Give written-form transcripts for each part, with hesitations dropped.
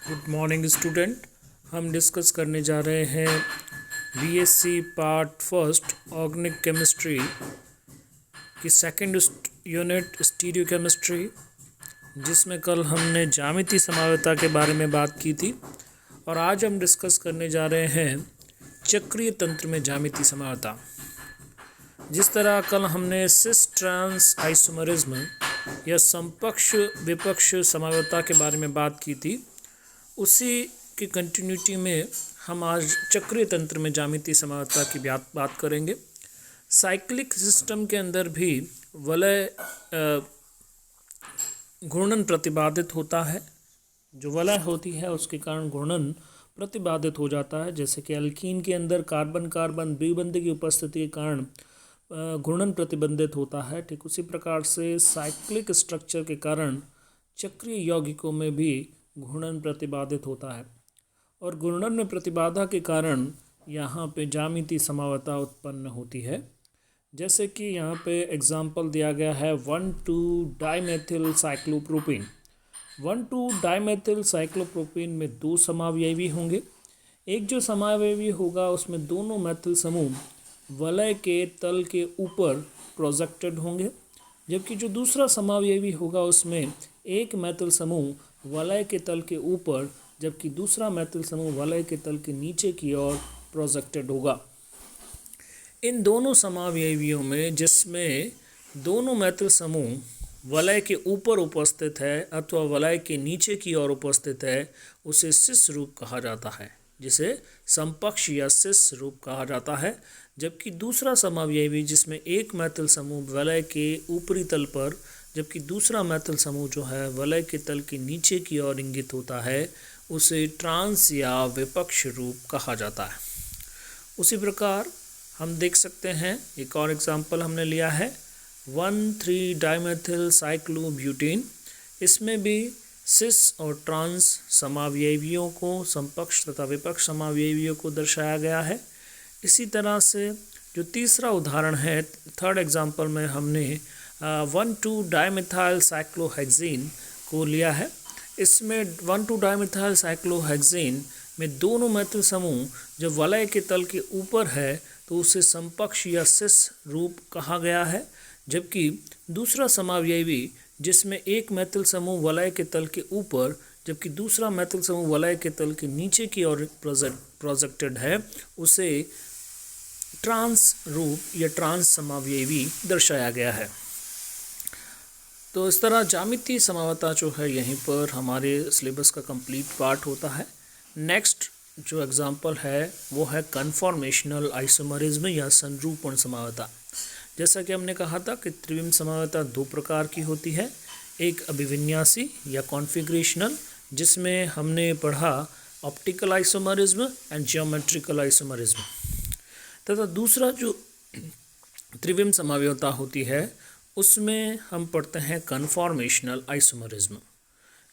Good morning student. हम discuss करने जा रहे हैं BSc part first organic chemistry की सेकंड यूनिट स्टीरियो केमिस्ट्री, जिसमें कल हमने ज्यामितीय समवायता के बारे में बात की थी। और आज हम डिस्कस करने जा रहे हैं चक्रीय तंत्र में ज्यामितीय समवायता। जिस तरह कल हमने सिस ट्रांस आइसोमरिज्म या समपक्ष विपक्ष समवायता के बारे में बात की थी, उसी की कंटिन्यूटी में हम आज चक्रीय तंत्र में ज्यामितीय समवायता की बात करेंगे। साइक्लिक सिस्टम के अंदर भी वलय घूर्णन प्रतिबाधित होता है। जो वलय होती है उसके कारण घूर्णन प्रतिबाधित हो जाता है। जैसे कि एल्कीन के अंदर कार्बन कार्बन द्विबंध की उपस्थिति के कारण घूर्णन प्रतिबंधित होता है। ठीक उसी प्रकार से साइक्लिक स्ट्रक्चर के कारण चक्रीय यौगिकों में भी घूर्णन प्रतिबाधित होता है। और घूर्णन में प्रतिबाधा के कारण यहाँ पे ज्यामितीय समवायता उत्पन्न होती है। जैसे कि यहाँ पे एग्जाम्पल दिया गया है 1,2-डाइमेथिल साइक्लोप्रोपीन। 1,2-डाइमेथिल साइक्लोप्रोपीन में दो समावयवी होंगे। एक जो समावयवी होगा उसमें दोनों मैथिल समूह वलय के तल के ऊपर प्रोजेक्टेड होंगे, जबकि जो दूसरा समावयवी होगा उसमें एक मैथिल समूह वलय के तल के ऊपर, जबकि दूसरा मैथिल समूह वलय के तल के नीचे की ओर प्रोजेक्टेड होगा। इन दोनों समावयवियों में जिसमें दोनों मैथिल समूह वलय के ऊपर उपस्थित है अथवा वलय के नीचे की ओर उपस्थित है, उसे सिस रूप कहा जाता है, जिसे समपक्ष या सिस रूप कहा जाता है। जबकि दूसरा समावयवी जिसमें एक मैथिल समूह वलय के ऊपरी तल पर, जबकि दूसरा मैथिल समूह जो है वलय के तल के नीचे की ओर इंगित होता है, उसे ट्रांस या विपक्ष रूप कहा जाता है। उसी प्रकार हम देख सकते हैं, एक और एग्जाम्पल हमने लिया है 1,3-डाइमेथिल साइक्लोब्यूटेन। इसमें भी सिस और ट्रांस समावयवियों को, समपक्ष तथा विपक्ष समावयवियों को दर्शाया गया है। इसी तरह से जो तीसरा उदाहरण है, थर्ड एग्जाम्पल में हमने 1,2-डाइमेथाइल साइक्लोहेक्सेन को लिया है। इसमें 1,2-डाइमेथाइल साइक्लोहेक्सेन में दोनों मैथिल समूह जब वलय के तल के ऊपर है तो उसे समपक्ष या सिस रूप कहा गया है। जबकि दूसरा समावयवी जिसमें एक मैथिल समूह वलय के तल के ऊपर, जबकि दूसरा मैथिल समूह वलय के तल के नीचे की ओर प्रोजेक्टेड है, उसे ट्रांस रूप या ट्रांस समावयवी दर्शाया गया है। तो इस तरह ज्यामितीय समवायता जो है यहीं पर हमारे सिलेबस का कंप्लीट पार्ट होता है। नेक्स्ट जो एग्जाम्पल है वो है कन्फॉर्मेशनल आइसोमरिज्म या संरूपण समवायता। जैसा कि हमने कहा था कि त्रिविम समवायता दो प्रकार की होती है, एक अभिविन्यासी या कॉन्फ़िगरेशनल, जिसमें हमने पढ़ा optical isomerism and geometrical isomerism, तथा दूसरा जो त्रिविम समवायता होती है उसमें हम पढ़ते हैं कन्फॉर्मेशनल आइसोमरिज्म।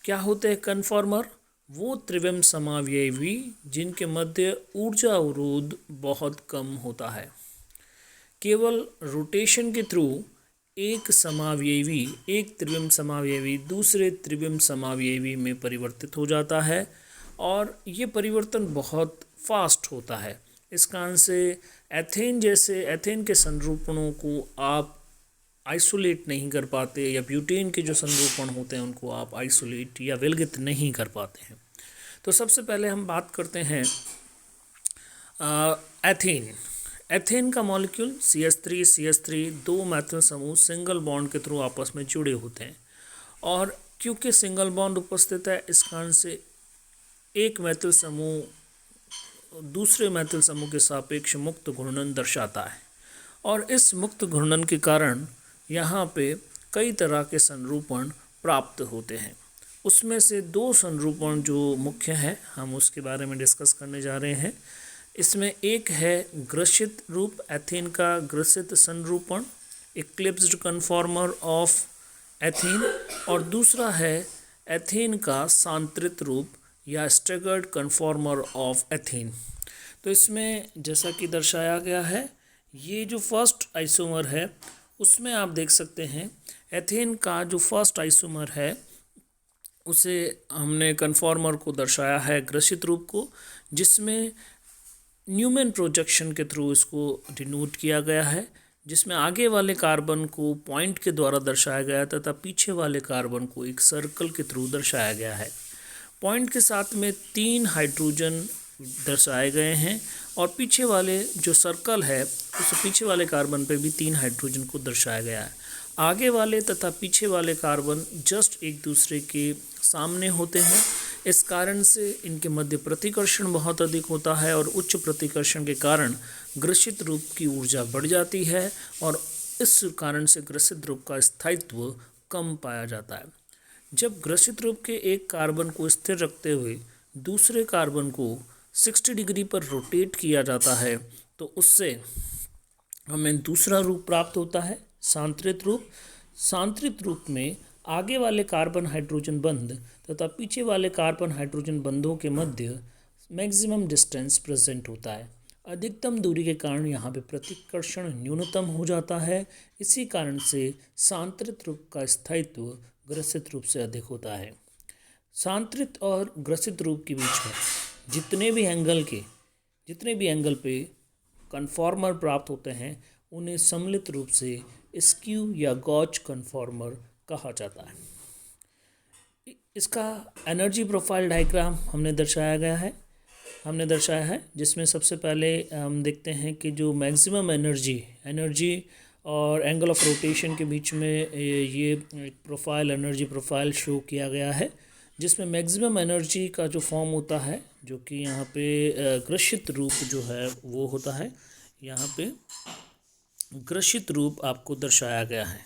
क्या होते हैं कन्फॉर्मर? वो त्रिविम समावयवी जिनके मध्य ऊर्जा अवरोध बहुत कम होता है। केवल रोटेशन के थ्रू एक समावयवी, एक त्रिविम समावयवी दूसरे त्रिविम समावयवी में परिवर्तित हो जाता है, और ये परिवर्तन बहुत फास्ट होता है। इस कारण से एथेन के संरूपणों को आप आइसोलेट नहीं कर पाते, या ब्यूटेन के जो संरूपण होते हैं उनको आप आइसोलेट या विलगित नहीं कर पाते हैं। तो सबसे पहले हम बात करते हैं एथेन का मॉलिक्यूल CH3 दो मैथिल समूह सिंगल बॉन्ड के थ्रू आपस में जुड़े होते हैं, और क्योंकि सिंगल बॉन्ड उपस्थित है इस कारण से एक मैथिल समूह दूसरे मैथिल समूह के सापेक्ष मुक्त घूर्णन दर्शाता है। और इस मुक्त घूर्णन के कारण यहाँ पे कई तरह के संरूपण प्राप्त होते हैं। उसमें से दो संरूपण जो मुख्य हैं हम उसके बारे में डिस्कस करने जा रहे हैं। इसमें एक है ग्रसित रूप, एथेन का ग्रसित संरूपण, इक्लिप्स्ड कन्फॉर्मर ऑफ एथेन, और दूसरा है एथेन का सांत्रित रूप या स्टैगर्ड कन्फॉर्मर ऑफ एथेन। तो इसमें जैसा कि दर्शाया गया है, ये जो फर्स्ट आइसोमर है उसमें आप देख सकते हैं एथेन का जो फर्स्ट आइसोमर है उसे हमने कन्फॉर्मर को दर्शाया है ग्रसित रूप को, जिसमें न्यूमैन प्रोजेक्शन के थ्रू इसको डिनोट किया गया है, जिसमें आगे वाले कार्बन को पॉइंट के द्वारा दर्शाया गया तथा पीछे वाले कार्बन को एक सर्कल के थ्रू दर्शाया गया है। पॉइंट के साथ में 3 हाइड्रोजन दर्शाए गए हैं और पीछे वाले जो सर्कल है उस पीछे वाले कार्बन पे भी 3 हाइड्रोजन को दर्शाया गया है। आगे वाले तथा पीछे वाले कार्बन जस्ट एक दूसरे के सामने होते हैं, इस कारण से इनके मध्य प्रतिकर्षण बहुत अधिक होता है और उच्च प्रतिकर्षण के कारण ग्रसित रूप की ऊर्जा बढ़ जाती है और इस कारण से ग्रसित रूप का स्थायित्व कम पाया जाता है। जब ग्रसित रूप के एक कार्बन को स्थिर रखते हुए दूसरे कार्बन को 60 डिग्री पर रोटेट किया जाता है तो उससे हमें दूसरा रूप प्राप्त होता है, सांत्रित रूप। सांत्रित रूप में आगे वाले कार्बन हाइड्रोजन बंध तथा पीछे वाले कार्बन हाइड्रोजन बंधों के मध्य मैक्सिमम डिस्टेंस प्रेजेंट होता है। अधिकतम दूरी के कारण यहाँ पे प्रतिकर्षण न्यूनतम हो जाता है। इसी कारण से सांत्रित रूप का स्थायित्व ग्रसित रूप से अधिक होता है। सांत्रित और ग्रसित रूप के बीच में जितने भी एंगल पे कन्फॉर्मर प्राप्त होते हैं उन्हें सम्मिलित रूप से स्क्यू या गॉच कन्फॉर्मर कहा जाता है। इसका एनर्जी प्रोफाइल डायग्राम हमने दर्शाया है, जिसमें सबसे पहले हम देखते हैं कि जो मैक्सिमम एनर्जी और एंगल ऑफ रोटेशन के बीच में ये एक एनर्जी प्रोफाइल शो किया गया है, जिसमें मैक्सिमम एनर्जी का जो फॉर्म होता है जो कि यहाँ पे ग्रसित रूप जो है वो होता है। यहाँ पे ग्रसित रूप आपको दर्शाया गया है।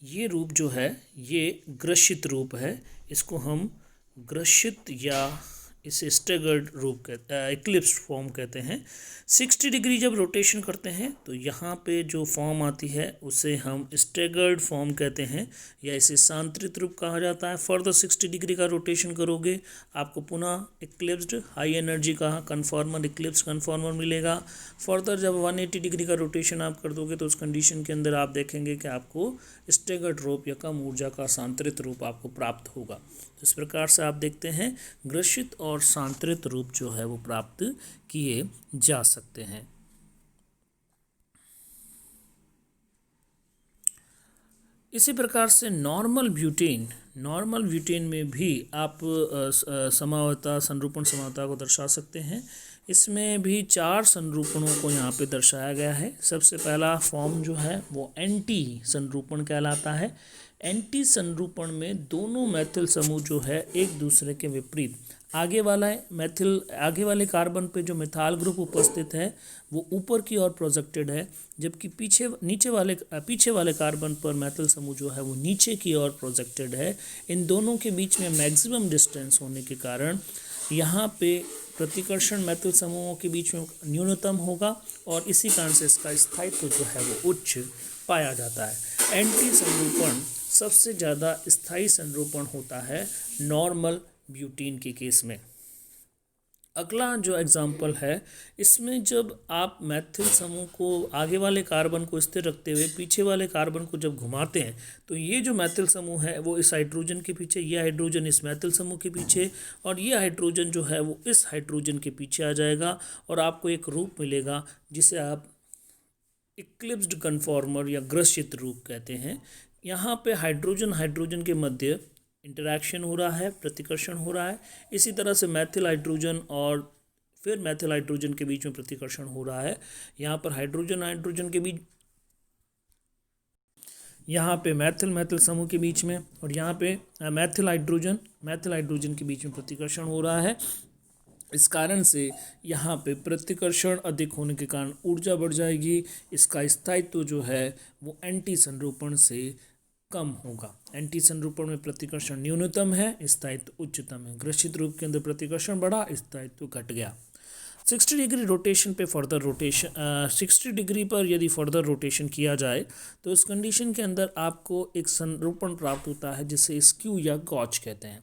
ये रूप जो है ये ग्रसित रूप है, इसको हम ग्रसित या इसे स्टेगर्ड रूप कहते हैं, इक्लिप्स फॉर्म कहते हैं। 60 डिग्री जब रोटेशन करते हैं तो यहाँ पे जो फॉर्म आती है उसे हम स्टेगर्ड फॉर्म कहते हैं या इसे सांत्रित रूप कहा जाता है। फर्दर 60 डिग्री का रोटेशन करोगे आपको पुनः इक्लिप्स्ड हाई एनर्जी का कन्फॉर्मर इक्लिप्स कन्फॉर्मर मिलेगा। फर्दर जब 180 डिग्री का रोटेशन आप कर दोगे तो उस कंडीशन के अंदर आप देखेंगे कि आपको स्टेगर्ड रूप या कम ऊर्जा का सांत्रित रूप आपको प्राप्त होगा। इस प्रकार से आप देखते हैं ग्रसित और सांत्रित रूप जो है वो प्राप्त किए जा सकते हैं। इसी प्रकार से नॉर्मल ब्यूटेन में भी आप समावता संरूपण समावता को दर्शा सकते हैं। इसमें भी 4 संरूपणों को यहाँ पे दर्शाया गया है। सबसे पहला फॉर्म जो है वो एंटी संरूपण कहलाता है। एंटी संरूपण में दोनों मैथिल समूह जो है एक दूसरे के विपरीत आगे वाले कार्बन पे जो मिथाइल ग्रुप उपस्थित है वो ऊपर की ओर प्रोजेक्टेड है, जबकि पीछे वाले कार्बन पर मैथिल समूह जो है वो नीचे की ओर प्रोजेक्टेड है। इन दोनों के बीच में मैक्सिमम डिस्टेंस होने के कारण यहाँ पे प्रतिकर्षण मैथिल समूहों के बीच में न्यूनतम होगा और इसी कारण से इसका स्थायित्व जो है वो उच्च पाया जाता है। एंटी संरूपण सबसे ज़्यादा स्थायी संरूपण होता है नॉर्मल ब्यूटीन के केस में। अगला जो एग्जाम्पल है इसमें जब आप मैथिल समूह को आगे वाले कार्बन को स्थिर रखते हुए पीछे वाले कार्बन को जब घुमाते हैं तो ये जो मैथिल समूह है वो इस हाइड्रोजन के पीछे, ये हाइड्रोजन इस मैथिल समूह के पीछे और ये हाइड्रोजन जो है वो इस हाइड्रोजन के पीछे आ जाएगा और आपको एक रूप मिलेगा जिसे आप इक्लिप्स्ड कन्फॉर्मर या ग्रसित रूप कहते हैं। यहाँ पे हाइड्रोजन के मध्य इंटरैक्शन हो रहा है, प्रतिकर्षण हो रहा है। इसी तरह से मैथिल हाइड्रोजन और फिर मैथिल हाइड्रोजन के बीच में प्रतिकर्षण हो रहा है। यहाँ पर हाइड्रोजन के बीच, यहाँ पे मैथिल समूह के बीच में और यहाँ पे मैथिल हाइड्रोजन के बीच में प्रतिकर्षण हो रहा है। इस कारण से यहाँ पे प्रतिकर्षण अधिक होने के कारण ऊर्जा बढ़ जाएगी। इसका स्थायित्व जो है वो एंटी संरूपण से कम होगा। एंटी संरूपण में प्रतिकर्षण न्यूनतम है, स्थायित्व उच्चतम है। ग्रसित रूप के अंदर प्रतिकर्षण बढ़ा, स्थायित्व घट गया। 60 डिग्री रोटेशन पे 60 डिग्री पर यदि फर्दर रोटेशन किया जाए तो इस कंडीशन के अंदर आपको एक संरूपण प्राप्त होता है जिसे स्क्यू या गॉच कहते हैं।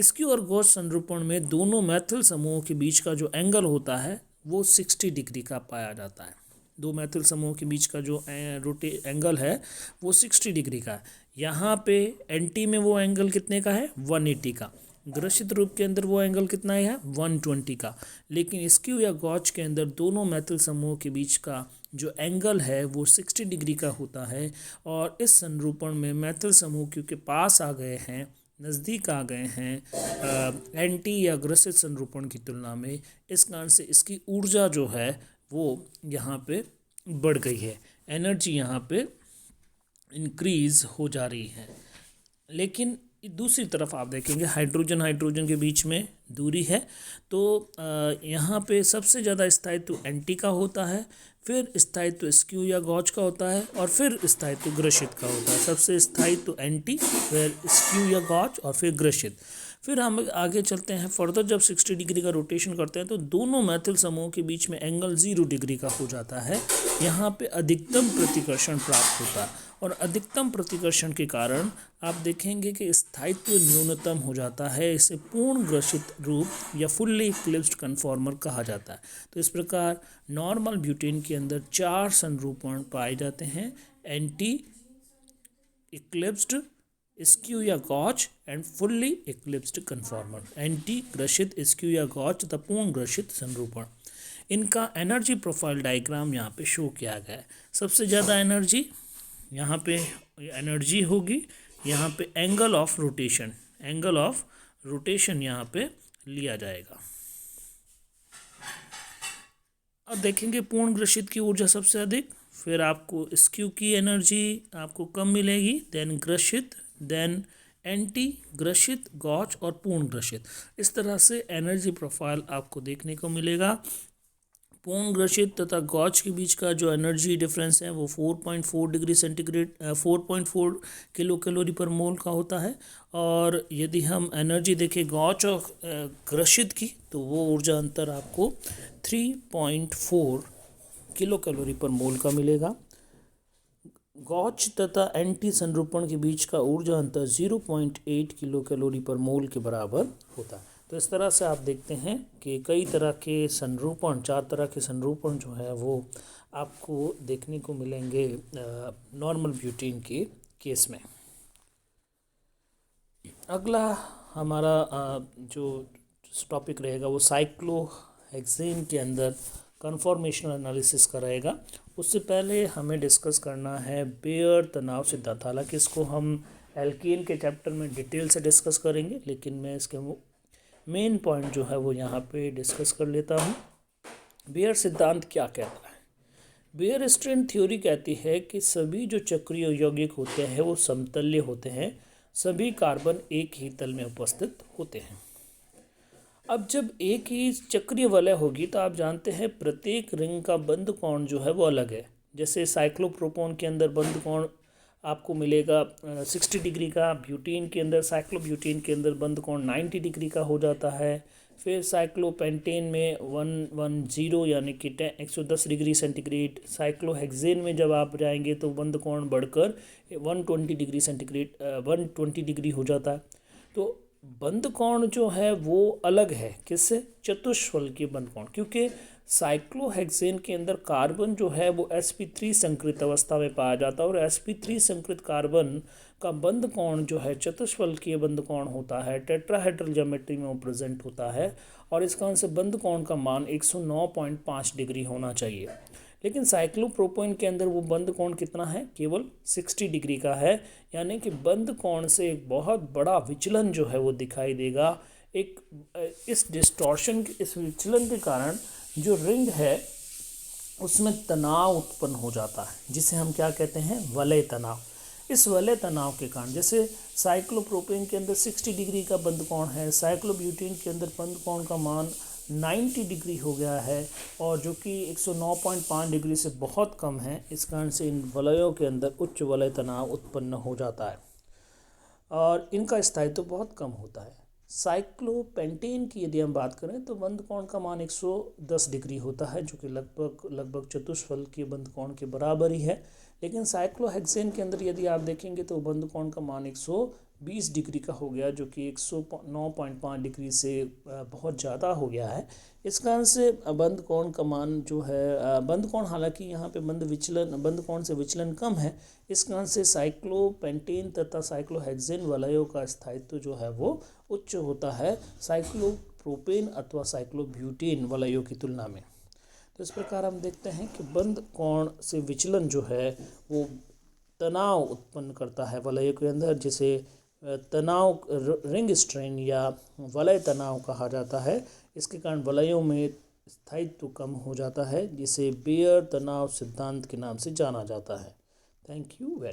स्क्यू और गॉच संरूपण में दोनों मैथिल समूहों के बीच का जो एंगल होता है वो 60 डिग्री का पाया जाता है। दो मैथिल समूहों के बीच का जो एंगल है वो 60 डिग्री का है। यहाँ पे एंटी में वो एंगल कितने का है 180 का, ग्रसित रूप के अंदर वो एंगल कितना है 120 का। लेकिन स्क्यू या गॉच के अंदर दोनों मैथिल समूह के बीच का जो एंगल है वो 60 डिग्री का होता है। और इस संरूपण में मैथिल समूह क्योंकि पास आ गए हैं, नज़दीक आ गए हैं एंटी या ग्रसित संरूपण की तुलना में, इस कारण से इसकी ऊर्जा जो है वो यहाँ पे बढ़ गई है, एनर्जी यहाँ पे इंक्रीज हो जा रही है। लेकिन दूसरी तरफ आप देखेंगे हाइड्रोजन हाइड्रोजन के बीच में दूरी है, तो यहाँ पे सबसे ज़्यादा स्थायित्व एंटी का होता है, फिर स्थायित्व स्क्यू या गॉच का होता है, और फिर स्थायित्व ग्रसित का होता है। सबसे स्थायित्व एंटी, फिर स्क्यू या गॉच, और फिर ग्रसित। फिर हम आगे चलते हैं फर्दर, जब 60 डिग्री का रोटेशन करते हैं तो दोनों मैथिल समूहों के बीच में एंगल 0 डिग्री का हो जाता है। यहाँ पे अधिकतम प्रतिकर्षण प्राप्त होता है, और अधिकतम प्रतिकर्षण के कारण आप देखेंगे कि स्थायित्व न्यूनतम हो जाता है। इसे पूर्ण ग्रसित रूप या फुल्ली इक्लिप्स्ड कन्फॉर्मर कहा जाता है। तो इस प्रकार नॉर्मल ब्यूटेन के अंदर 4 संरूपण पाए जाते हैं: एंटी, इक्लिप्स्ड, स्क्यू या gauche and fully eclipsed conformer. Anti, ग्रसित, स्क्यू या गॉच तथा पूर्ण ग्रसित संरूपण। इनका एनर्जी प्रोफाइल डायग्राम यहाँ पे शो किया गया है। सबसे ज़्यादा एनर्जी यहाँ पे एनर्जी होगी, यहाँ पे एंगल ऑफ रोटेशन यहाँ पे लिया जाएगा। अब देखेंगे पूर्ण ग्रसित की ऊर्जा सबसे अधिक, फिर आपको स्क्यू की एनर्जी आपको कम मिलेगी, देन ग्रसित, देन एंटी, ग्रसित, गॉच और पूर्ण ग्रसित। इस तरह से एनर्जी प्रोफाइल आपको देखने को मिलेगा। पूर्ण ग्रसित तथा गॉच के बीच का जो एनर्जी डिफरेंस है वो 4.4 डिग्री सेंटीग्रेड 4.4 किलो कैलोरी पर मोल का होता है। और यदि हम एनर्जी देखें गॉच और ग्रसित की, तो वो ऊर्जा अंतर आपको 3.4 किलो कैलोरी पर मोल का मिलेगा। गॉच तथा एंटी संरूपण के बीच का ऊर्जा अंतर 0.8 किलो कैलोरी पर मोल के बराबर होता है। तो इस तरह से आप देखते हैं कि कई तरह के संरूपण, 4 तरह के संरूपण जो है वो आपको देखने को मिलेंगे नॉर्मल ब्यूटेन के केस में। अगला हमारा जो टॉपिक रहेगा वो साइक्लोहेक्सेन के अंदर कन्फॉर्मेशनल एनालिसिस का रहेगा। उससे पहले हमें डिस्कस करना है बेयर तनाव सिद्धांत। हालांकि इसको हम एल्केन के चैप्टर में डिटेल से डिस्कस करेंगे, लेकिन मैं इसके मेन पॉइंट जो है वो यहाँ पे डिस्कस कर लेता हूँ। बेयर सिद्धांत क्या कहता है? बेयर स्ट्रेन थ्योरी कहती है कि सभी जो चक्रीय यौगिक होते हैं वो समतल्य होते हैं, सभी कार्बन एक ही तल में उपस्थित होते हैं। अब जब एक ही चक्रीय वलय होगी तो आप जानते हैं प्रत्येक रिंग का बंध कोण जो है वो अलग है। जैसे साइक्लोप्रोपोन के अंदर बंध कोण आपको मिलेगा 60 डिग्री का, ब्यूटेन के अंदर, साइक्लोब्यूटेन के अंदर बंध कोण 90 डिग्री का हो जाता है। फिर साइक्लोपेंटेन में 110 यानी कि 110 डिग्री सेंटीग्रेड। साइक्लोहेक्सेन में जब आप जाएंगे तो बंध कोण बढ़कर 120 डिग्री सेंटीग्रेड 120 डिग्री हो जाता है। तो बंध कोण जो है वो अलग है, किससे? चतुष्फलकीय बंध कोण। क्योंकि साइक्लोहेक्सेन के अंदर कार्बन जो है वो sp3 संकृत अवस्था में पाया जाता है, और sp3 संकृत कार्बन का बंध कोण जो है चतुष्फलकीय बंध कोण होता है, टेट्राहेड्रल ज्योमेट्री में वो प्रेजेंट होता है, और इस कारण से बंध कोण का मान 109.5 डिग्री होना चाहिए। लेकिन साइक्लोप्रोपेन के अंदर वो बंध कोण कितना है? केवल 60 डिग्री का है। यानी कि बंध कोण से एक बहुत बड़ा विचलन जो है वो दिखाई देगा। इस डिस्टॉर्शन के, इस विचलन के कारण जो रिंग है उसमें तनाव उत्पन्न हो जाता है, जिसे हम क्या कहते हैं? वलय तनाव। इस वलय तनाव के कारण, जैसे साइक्लोप्रोपेन के अंदर 60 डिग्री का बंध कोण है, साइक्लोब्यूटेन के अंदर बंध कोण का मान 90 डिग्री हो गया है, और जो कि 109.5 डिग्री से बहुत कम है। इस कारण से इन वलयों के अंदर उच्च वलय तनाव उत्पन्न हो जाता है, और इनका स्थायित्व बहुत कम होता है। साइक्लोपेंटेन की यदि हम बात करें तो बंध कोण का मान 110 डिग्री होता है, जो कि लगभग चतुष्फलकीय बंध कोण के बराबर ही है। लेकिन साइक्लोहेक्सेन के अंदर यदि आप देखेंगे तो बंध कोण का मान 20 डिग्री का हो गया, जो कि 109.5 डिग्री से बहुत ज़्यादा हो गया है। इस कारण से बंद कोण का मान जो है, बंद कोण हालांकि यहाँ पे बंद कोण से विचलन कम है, इस कारण से साइक्लोपेंटेन तथा साइक्लोहेक्सेन वलयों का स्थायित्व जो है वो उच्च होता है साइक्लोप्रोपेन अथवा साइक्लोब्यूटेन वलयों की तुलना में। तो इस प्रकार हम देखते हैं कि बंद कोण से विचलन जो है वो तनाव उत्पन्न करता है वलय के अंदर, जिसे तनाव रिंग स्ट्रेन या वलय तनाव कहा जाता है। इसके कारण वलयों में स्थायित्व कम हो जाता है, जिसे बेयर तनाव सिद्धांत के नाम से जाना जाता है। Thank you very